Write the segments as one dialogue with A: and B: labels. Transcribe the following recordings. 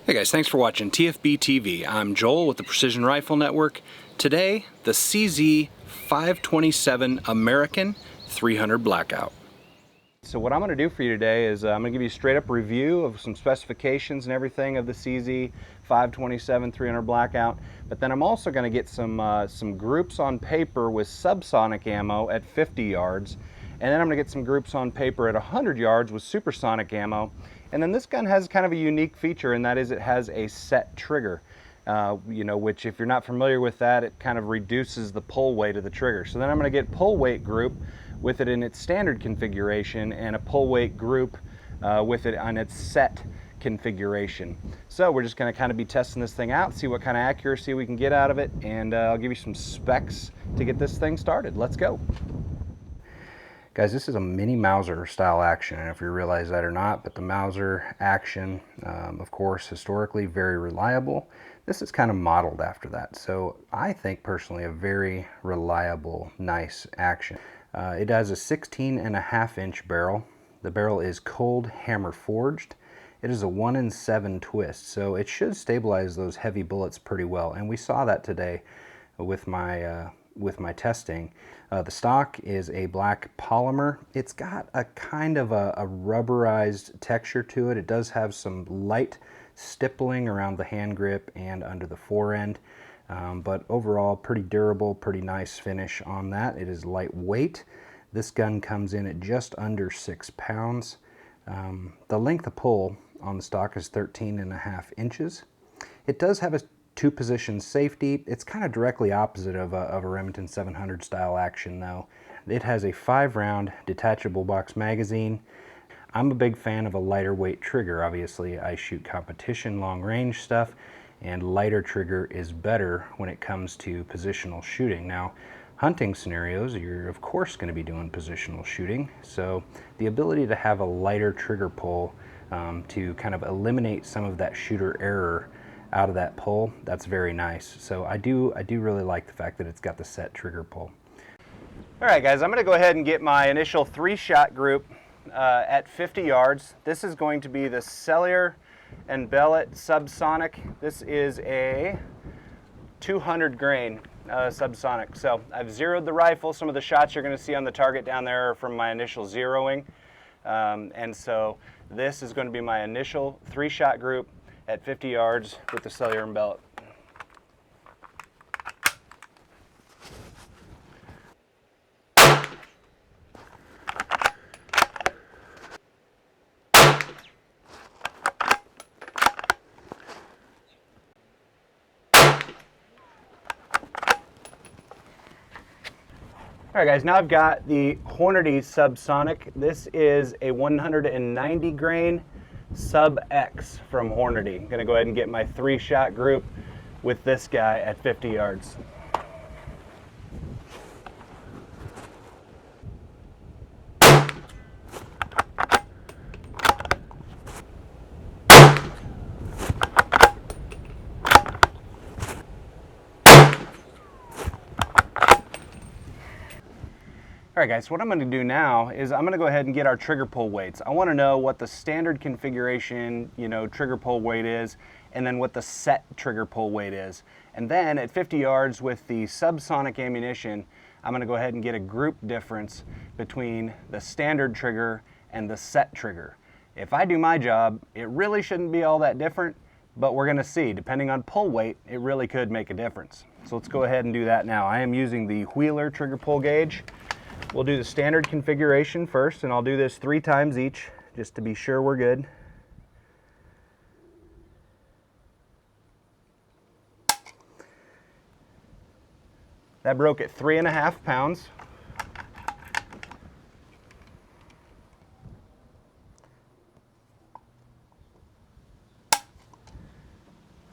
A: Hey guys, thanks for watching TFB TV. I'm Joel with the Precision Rifle Network. Today, the CZ 527 American 300 Blackout. So what I'm going to do for you today is I'm going to give you a straight up review of some specifications and everything of the CZ 527 300 Blackout. But then I'm also going to get some groups on paper with subsonic ammo at 50 yards. And then I'm going to get some groups on paper at 100 yards with supersonic ammo. And then this gun has kind of a unique feature, and that is it has a set trigger, which if you're not familiar with that, it kind of reduces the pull weight of the trigger. So then I'm going to get pull weight group with it in its standard configuration and a pull weight group with it on its set configuration. So we're just going to kind of be testing this thing out, see what kind of accuracy we can get out of it, and I'll give you some specs to get this thing started. Let's go. Guys, this is a mini Mauser style action. I don't know if you realize that or not, but the Mauser action, of course, historically very reliable. This is kind of modeled after that. So I think personally a very reliable, nice action. It has a 16.5-inch barrel. The barrel is cold hammer forged. It is a 1 in 7 twist, so it should stabilize those heavy bullets pretty well. And we saw that today with my testing. The stock is a black polymer. It's got a kind of a rubberized texture to it. It does have some light stippling around the hand grip and under the forend, but overall pretty durable, pretty nice finish on that. It is lightweight. This gun comes in at just under 6 pounds. The length of pull on the stock is 13.5 inches. It does have a 2-position safety. It's kind of directly opposite of a Remington 700 style action though. It has a 5-round detachable box magazine. I'm a big fan of a lighter weight trigger. Obviously I shoot competition long range stuff, and lighter trigger is better when it comes to positional shooting. Now hunting scenarios, you're of course going to be doing positional shooting, so the ability to have a lighter trigger pull to kind of eliminate some of that shooter error out of that pull, that's very nice. So I do really like the fact that it's got the set trigger pull. All right guys, I'm going to go ahead and get my initial 3-shot group at 50 yards. This is going to be the Cellular and Bellet subsonic. This is a 200 grain subsonic. So I've zeroed the rifle. Some of the shots you're going to see on the target down there are from my initial zeroing. And so this is going to be my initial 3-shot group at 50 yards with the Cellular and Bellet. All right guys, now I've got the Hornady subsonic. This is a 190 grain Sub X from Hornady. I'm gonna go ahead and get my 3-shot group with this guy at 50 yards. All right guys, what I'm going to do now is I'm going to go ahead and get our trigger pull weights. I want to know what the standard configuration, trigger pull weight is, and then what the set trigger pull weight is. And then at 50 yards with the subsonic ammunition, I'm going to go ahead and get a group difference between the standard trigger and the set trigger. If I do my job, it really shouldn't be all that different, but we're going to see. Depending on pull weight, it really could make a difference. So let's go ahead and do that now. I am using the Wheeler trigger pull gauge. We'll do the standard configuration first, and I'll do this 3 times each just to be sure we're good. That broke at 3.5 pounds.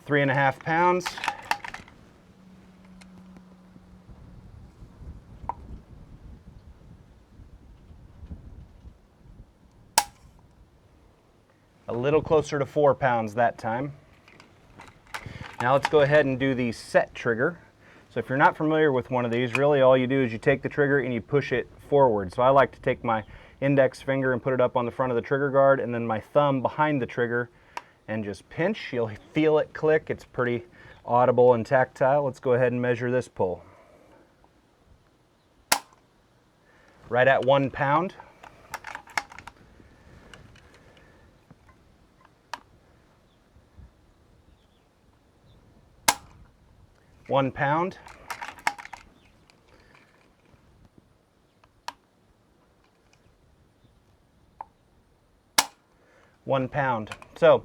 A: £3.5. A little closer to 4 pounds that time. Now let's go ahead and do the set trigger. So if you're not familiar with one of these, really all you do is you take the trigger and you push it forward. So I like to take my index finger and put it up on the front of the trigger guard, and then my thumb behind the trigger, and just pinch. You'll feel it click. It's pretty audible and tactile. Let's go ahead and measure this pull. Right at 1 pound. One pound. £1. So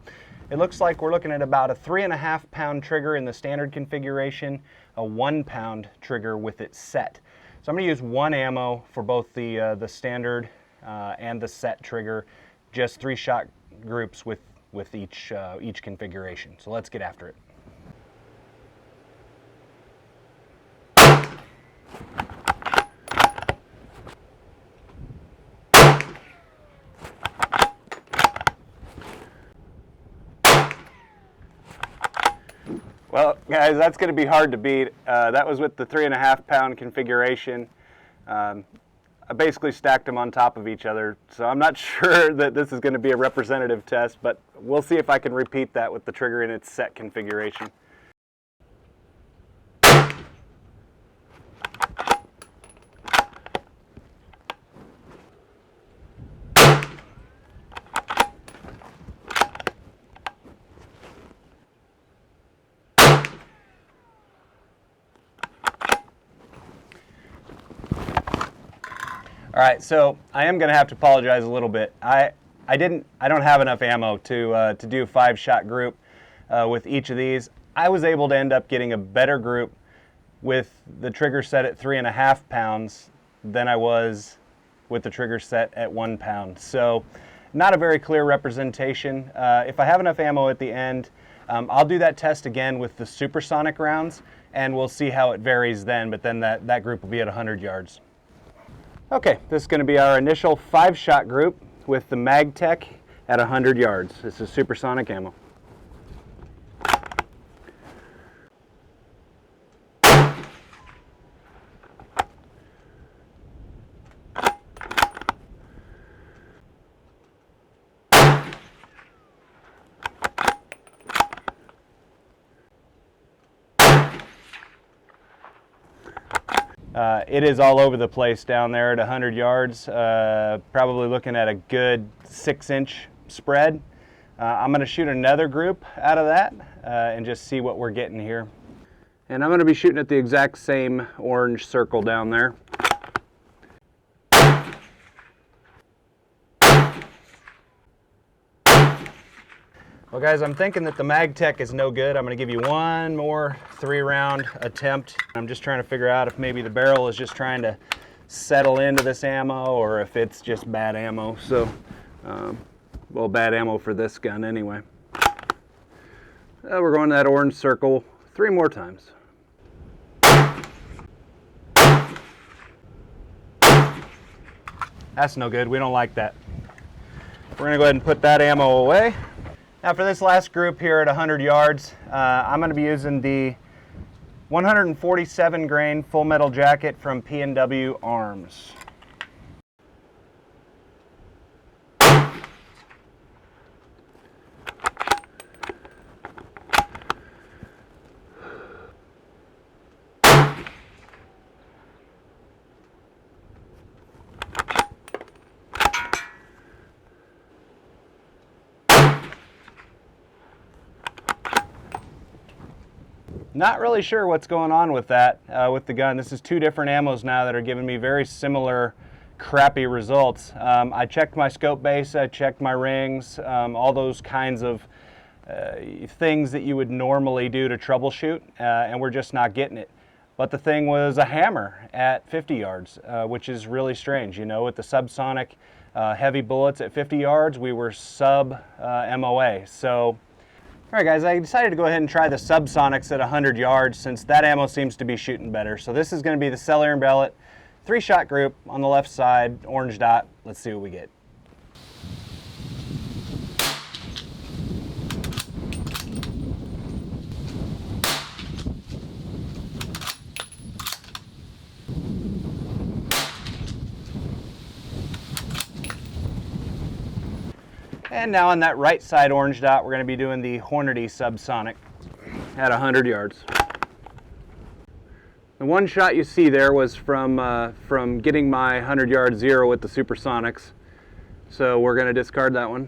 A: it looks like we're looking at about a 3.5 pound trigger in the standard configuration, a 1 pound trigger with it set. So I'm going to use one ammo for both the standard and the set trigger, just 3 shot groups with each configuration. So let's get after it. Well, guys, that's going to be hard to beat. That was with the 3.5 pound configuration. I basically stacked them on top of each other, so I'm not sure that this is going to be a representative test, but we'll see if I can repeat that with the trigger in its set configuration. All right, so I am going to have to apologize a little bit. I don't have enough ammo to do a 5-shot group with each of these. I was able to end up getting a better group with the trigger set at 3.5 pounds than I was with the trigger set at 1 pound. So not a very clear representation. If I have enough ammo at the end, I'll do that test again with the Supersonic rounds, and we'll see how it varies then, but then that group will be at 100 yards. Okay, this is going to be our initial 5-shot group with the MagTech at 100 yards. This is Supersonic ammo. It is all over the place down there at 100 yards, probably looking at a good 6-inch spread. I'm going to shoot another group out of that and just see what we're getting here. And I'm going to be shooting at the exact same orange circle down there. Well, guys, I'm thinking that the MagTech is no good. I'm going to give you one more 3-round attempt. I'm just trying to figure out if maybe the barrel is just trying to settle into this ammo or if it's just bad ammo. So, well, bad ammo for this gun anyway. We're going to that orange circle 3 more times. That's no good. We don't like that. We're going to go ahead and put that ammo away. Now for this last group here at 100 yards, I'm going to be using the 147 grain full metal jacket from P&W Arms. Not really sure what's going on with that, with the gun. This is 2 different ammos now that are giving me very similar crappy results. I checked my scope base, I checked my rings, all those kinds of things that you would normally do to troubleshoot, and we're just not getting it. But the thing was a hammer at 50 yards, which is really strange. You know, with the subsonic heavy bullets at 50 yards, we were sub MOA. So, all right, guys, I decided to go ahead and try the subsonics at 100 yards since that ammo seems to be shooting better. So this is going to be the Cellular and Bellet 3-shot group on the left side, orange dot. Let's see what we get. And now on that right side orange dot, we're going to be doing the Hornady subsonic at 100 yards. The one shot you see there was from getting my 100-yard zero with the Supersonics. So we're going to discard that one.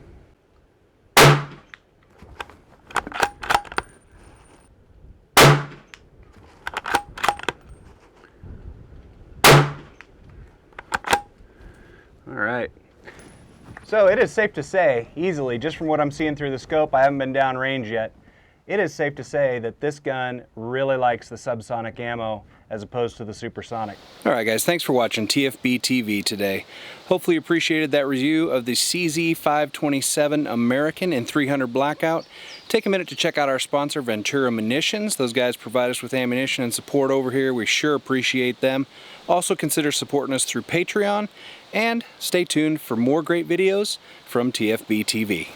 A: All right. So it is safe to say, easily, just from what I'm seeing through the scope, I haven't been down range yet, it is safe to say that this gun really likes the subsonic ammo as opposed to the supersonic. All right, guys, thanks for watching TFB TV today. Hopefully you appreciated that review of the CZ527 American in 300 Blackout. Take a minute to check out our sponsor, Ventura Munitions. Those guys provide us with ammunition and support over here. We sure appreciate them. Also consider supporting us through Patreon, and stay tuned for more great videos from TFB TV.